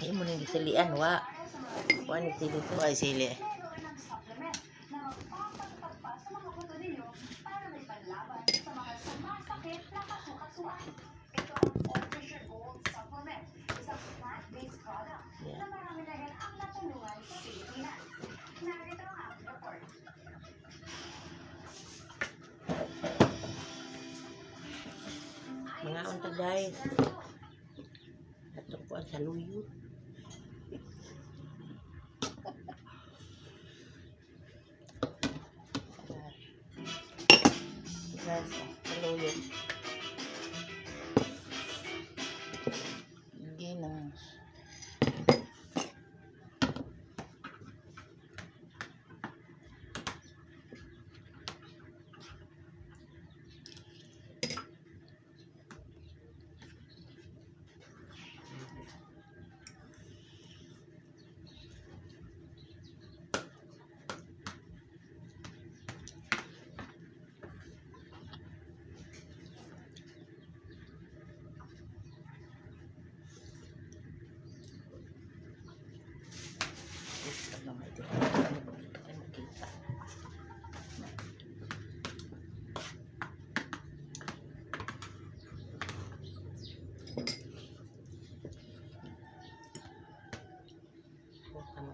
Ay mo ning silian wa. Wa ni sili to ay sili. Mga unta guys. Ato ko sa luyo. Guys, sa luyo. Ginang.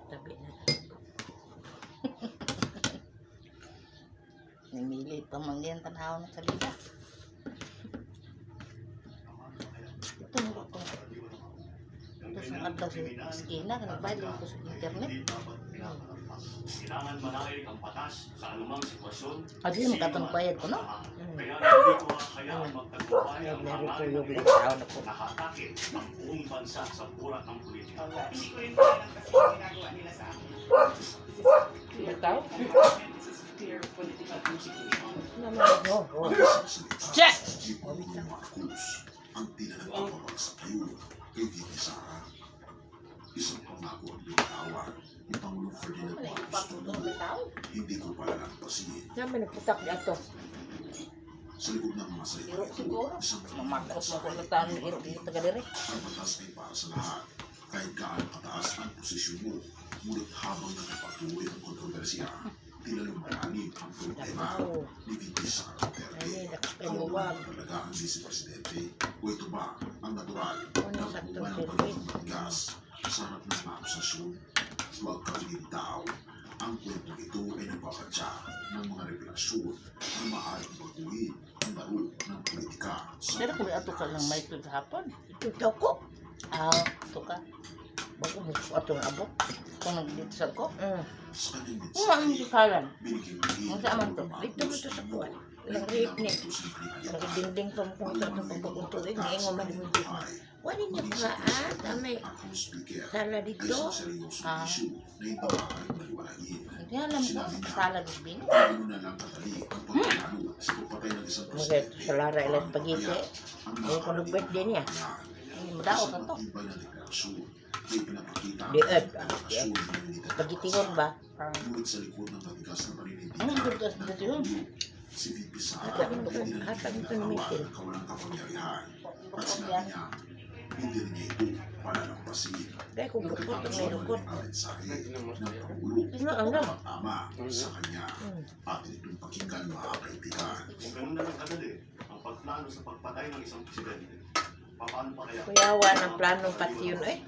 Tabi na. Namili pa mangyan tanaw na salida. Ito mo ko. Ito sa adlaw sa skina kan bayad ko sa internet. Kailangan manaig ang batas sa anumang sitwasyon. Adi mo katong bayad ko no? Kaya hindi ko kaya magtagumpay ang nakatake ang buong bansa sa burak ng politika. Hindi ko rin alam kasi yung ginagawa nila sa akin. Ikaw? This is clear political persecution. No. Check! Ang pinanagpapawag sa kayo kay Vicky Sara. Isang pangako ang binatawan ni Pangulong Ferdinand Marcos Jr. Hindi ko pala nagpasin. Naman nagputak di ato. Sa likod ng mga salita Irok ito, siguro. isang Mamakot pangako mo kung sa nagtaan ng irok dito taga-dire. ang batas ay para sa lahat. Kahit gaano kataas ang posisyon mo, ngunit habang nagpapatuloy ang kontrobersiya, tila lumalanib ang problema ni Vicky Sara Duterte. Ang mga talaga ang Vice Presidente, o ito ba ang natural na bunga ng pagiging gas sa harap ng mga akusasyon? Huwag kabinitaw. Ang kwentong ito ay nagpapatya ng mga revelasyon na maaaring baguhin ang laro ng politika sa Pero kung ato ka ng mic sa hapon, ito ko. Ito ka. Bago mo ko ato ng abot. Kung nag-dito sa ko. sa kanyang Ang mensahe. salan. Binigyan ng Ang saan man to? Dito mo to sa kuwan. Ilang rate ni. Nagdinding pa mo kung ito ng pagpapuntuin. Ngayon mo malimindi mo. Wala niya paat. Amay. Sala dito. Hindi alam ko. Sala dito. Mga sa Lara ilang pagiti. Ngayon ko nag-birthday niya. Madao ka to. Diet. Pagitiwan ba? Ano yung gulgas dito yun? Hatang ito na mitin. At sinabi niya, hindi niya ito palalampasin. Kaya kung bukot ang may lukot. Ang mensahe ng Pangulo Ano? tama sa kanya at itong pakinggan mga kaibigan. Kung ganun na lang kadali, ang pagplano sa pagpatay ng isang presidente, paano pa kaya? Kuyawa ng planong pati yun eh.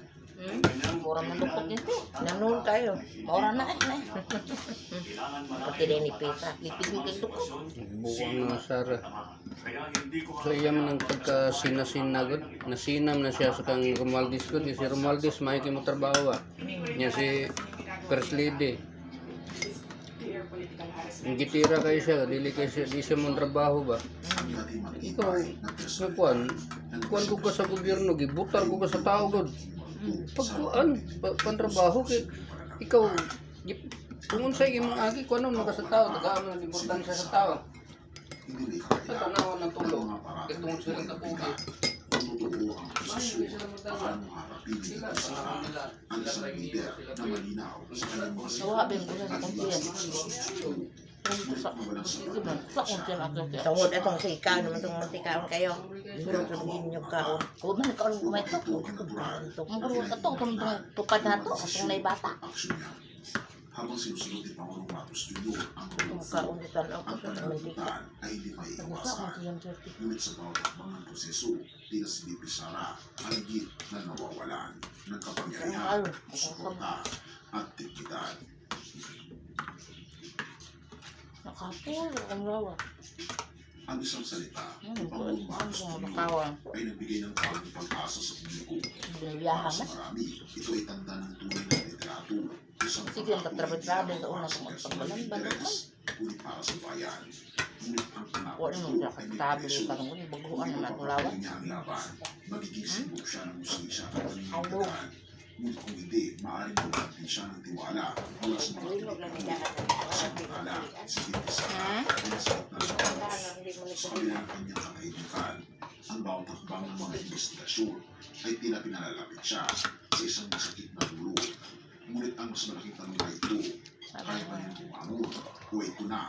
Mura manukot nito. Nanon kayo. Mura na eh. Pati rin ni Pisa. Lipid mo kang lukot. Buwang ng Sara. So iya man ang pagka-sinasinagod. Nasinam na siya sa kang Romualdez ko. Si Romualdez maiki mo trabaho ba? Niya si First Lady. Ang gitira kayo siya. Dili kayo siya. Di siya mong trabaho ba? Ikaw, kuwan ko ka sa gobyerno. Gibutar ko ka sa tao god. Pagkuan, pantrabaho kay ikaw kung unsay imong agi kuno mo ka sa tao, tagaano ang importansya sa tao. Sa tanawan ng tulong, itong sila kapugi. Sawa ba yung bulan ng kumpiyan? dito sa dito man. Sa unti na ito. Tungod itong sikaw naman itong mantikaon kayo. Pero sabihin nyo kaon. Kung man kaon kumaito ko. Magkaroon ka to. Itong tupad na to. Itong may bata. Aksyon niya. Habang sinusunod ni Pangulong Marcos Jr. ang Itong rule kaon ito lang ako ang sa mantika. pananagutan ay hindi Sa maiiwasan. unti yung dirty. Ngunit sa bawat hakbang ng proseso, tila si BP Sara ang higit na nawawalan ng kapangyarihan, suporta at dignidad. Nakapul. Ang lawa. Ang isang salita ni Ang Pangulong Marcos Jr. makawa. ay nagbigay ng bagong pag-asa sa publiko. Biniyahan Para sa na. marami, ito ay tanda ng tunay na literato. Isang Sige, ang tatrabaho-trabaho pangako sa una para kung sa magpagbalan ba interes, naman? ngunit para sa bayan. Ngunit ang panako Wala nung nito sa ay may tabi presyo. ka nung baguhan Kung na ito natulawan. papatuloy niya ang laban, magiging simbolo siya ng hustisya at Hello. panindigan. Ngunit kung hindi, maaaring magkaroon siya ng tiwala mula sa mga Samantala, si BP Sara ay nasa gitna ng kaos. Sa kabila ng kanyang katahimikan, ang bawat hakbang ng mga investigasyon ay tila pinalalapit siya sa isang masakit na dulo. Ngunit ang mas malaking tanong na ito, kaya ba niyang bumangon o ito na